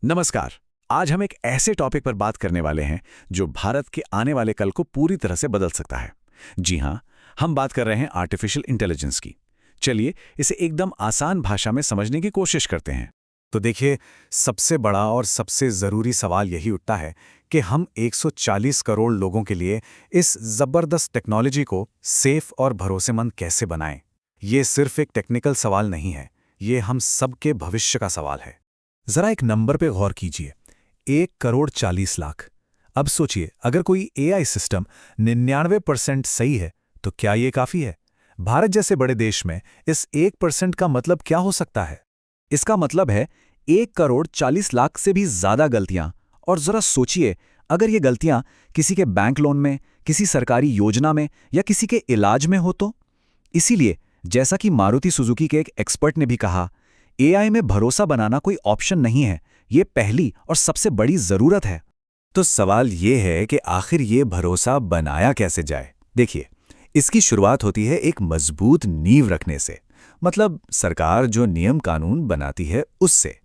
नमस्कार। आज हम एक ऐसे टॉपिक पर बात करने वाले हैं जो भारत के आने वाले कल को पूरी तरह से बदल सकता है। जी हाँ, हम बात कर रहे हैं आर्टिफिशियल इंटेलिजेंस की। चलिए इसे एकदम आसान भाषा में समझने की कोशिश करते हैं। तो देखिए, सबसे बड़ा और सबसे ज़रूरी सवाल यही उठता है कि हम 140 करोड़ लोगों के लिए इस ज़बरदस्त टेक्नोलॉजी को सेफ और भरोसेमंद कैसे बनाएं। ये सिर्फ एक टेक्निकल सवाल नहीं है, ये हम सबके भविष्य का सवाल है। जरा एक नंबर पे गौर कीजिए, 1,40,40,00,000। अब सोचिए, अगर कोई एआई सिस्टम 99% सही है तो क्या ये काफी है? भारत जैसे बड़े देश में इस 1% का मतलब क्या हो सकता है? इसका मतलब है 1,40,00,000 से भी ज्यादा गलतियां। और जरा सोचिए, अगर ये गलतियां किसी के बैंक लोन में, किसी सरकारी योजना में या किसी के इलाज में हो तो? इसीलिए जैसा कि मारुति सुजुकी के एक एक्सपर्ट ने भी कहा, एआई में भरोसा बनाना कोई ऑप्शन नहीं है, ये पहली और सबसे बड़ी जरूरत है। तो सवाल ये है कि आखिर ये भरोसा बनाया कैसे जाए। देखिए, इसकी शुरुआत होती है एक मजबूत नींव रखने से, मतलब सरकार जो नियम कानून बनाती है उससे।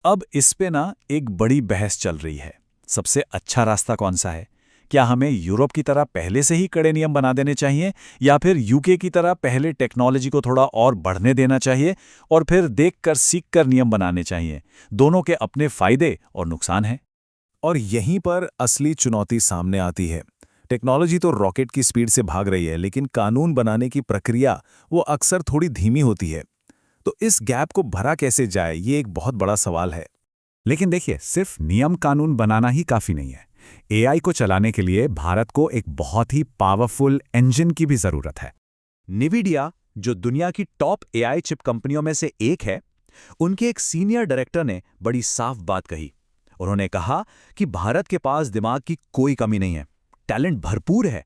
अब इस पे ना एक बड़ी बहस चल रही है। सबसे अच्छा रास्ता कौन सा है? क्या हमें यूरोप की तरह पहले से ही कड़े नियम बना देने चाहिए, या फिर यूके की तरह पहले टेक्नोलॉजी को थोड़ा और बढ़ने देना चाहिए और फिर देखकर सीखकर नियम बनाने चाहिए? दोनों के अपने फायदे और नुकसान हैं। और यहीं पर असली चुनौती सामने आती है। टेक्नोलॉजी तो रॉकेट की स्पीड से भाग रही है, लेकिन कानून बनाने की प्रक्रिया वो अक्सर थोड़ी धीमी होती है। तो इस गैप को भरा कैसे जाए, ये एक बहुत बड़ा सवाल है। लेकिन देखिए, सिर्फ नियम कानून बनाना ही काफी नहीं है। एआई को चलाने के लिए भारत को एक बहुत ही पावरफुल इंजन की भी जरूरत है। निविडिया, जो दुनिया की टॉप एआई चिप कंपनियों में से एक है, उनके एक सीनियर डायरेक्टर ने बड़ी साफ बात कही। उन्होंने कहा कि भारत के पास दिमाग की कोई कमी नहीं है, टैलेंट भरपूर है।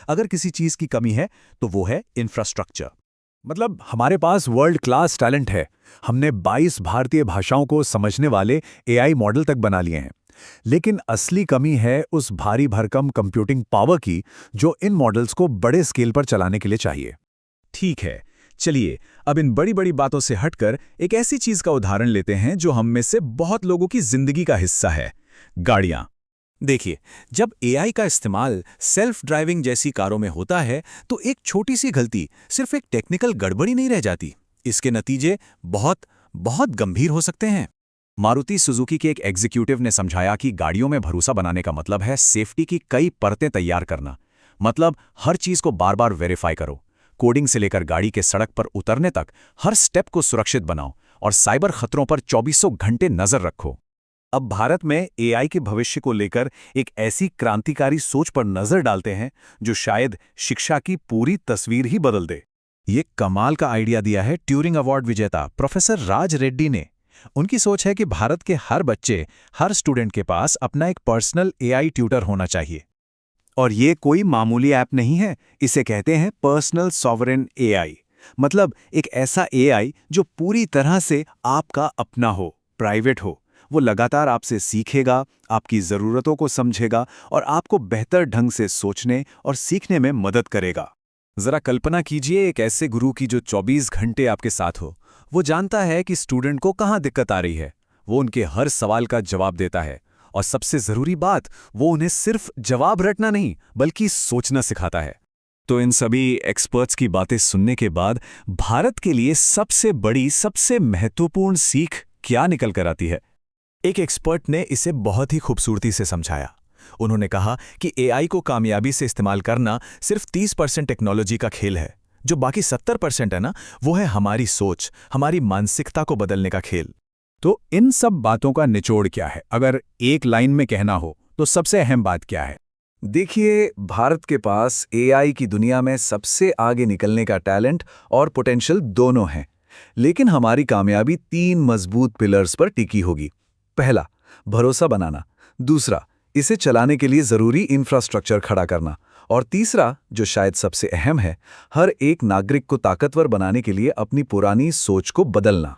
अगर किसी चीज की कमी है तो वो है इंफ्रास्ट्रक्चर। मतलब हमारे पास वर्ल्ड क्लास टैलेंट है। हमने 22 भारतीय भाषाओं को समझने वाले एआई मॉडल तक बना लिए हैं। लेकिन असली कमी है उस भारी भरकम कंप्यूटिंग पावर की, जो इन मॉडल्स को बड़े स्केल पर चलाने के लिए चाहिए। ठीक है, चलिए अब इन बड़ी बड़ी बातों से हटकर एक ऐसी चीज का उदाहरण लेते हैं जो हम में से बहुत लोगों की जिंदगी का हिस्सा है, गाड़ियां। देखिए, जब एआई का इस्तेमाल सेल्फ ड्राइविंग जैसी कारों में होता है तो एक छोटी सी गलती सिर्फ एक टेक्निकल गड़बड़ी नहीं रह जाती, इसके नतीजे बहुत बहुत गंभीर हो सकते हैं। मारुति सुजुकी के एक एग्जीक्यूटिव ने समझाया कि गाड़ियों में भरोसा बनाने का मतलब है सेफ्टी की कई परतें तैयार करना। मतलब हर चीज को बार बार वेरीफाई करो, कोडिंग से लेकर गाड़ी के सड़क पर उतरने तक हर स्टेप को सुरक्षित बनाओ और साइबर खतरों पर 24 घंटे नजर रखो। अब भारत में एआई के भविष्य को लेकर एक ऐसी क्रांतिकारी सोच पर नजर डालते हैं जो शायद शिक्षा की पूरी तस्वीर ही बदल दे। ये कमाल का आइडिया दिया है ट्यूरिंग अवार्ड विजेता प्रोफेसर राज रेड्डी ने। उनकी सोच है कि भारत के हर बच्चे, हर स्टूडेंट के पास अपना एक पर्सनल एआई ट्यूटर होना चाहिए। और ये कोई मामूली ऐप नहीं है, इसे कहते हैं पर्सनल सॉवरेन एआई। मतलब एक ऐसा एआई जो पूरी तरह से आपका अपना हो, प्राइवेट हो। वो लगातार आपसे सीखेगा, आपकी ज़रूरतों को समझेगा और आपको बेहतर ढंग से सोचने और सीखने में मदद करेगा। जरा कल्पना कीजिए एक ऐसे गुरु की जो 24 घंटे आपके साथ हो। वो जानता है कि स्टूडेंट को कहाँ दिक्कत आ रही है, वो उनके हर सवाल का जवाब देता है, और सबसे जरूरी बात, वो उन्हें सिर्फ जवाब रटना नहीं बल्कि सोचना सिखाता है। तो इन सभी एक्सपर्ट्स की बातें सुनने के बाद भारत के लिए सबसे बड़ी, सबसे महत्वपूर्ण सीख क्या निकल कर आती है? एक एक्सपर्ट ने इसे बहुत ही खूबसूरती से समझाया। उन्होंने कहा कि एआई को कामयाबी से इस्तेमाल करना सिर्फ 30% टेक्नोलॉजी का खेल है। जो बाकी 70% है ना, वो है हमारी सोच, हमारी मानसिकता को बदलने का खेल। तो इन सब बातों का निचोड़ क्या है? अगर एक लाइन में कहना हो तो सबसे अहम बात क्या है? देखिए, भारत के पास एआई की दुनिया में सबसे आगे निकलने का टैलेंट और पोटेंशियल दोनों हैं। लेकिन हमारी कामयाबी 3 मजबूत पिलर्स पर टिकी होगी। पहला, भरोसा बनाना। दूसरा, इसे चलाने के लिए ज़रूरी इंफ्रास्ट्रक्चर खड़ा करना। और तीसरा, जो शायद सबसे अहम है, हर एक नागरिक को ताकतवर बनाने के लिए अपनी पुरानी सोच को बदलना।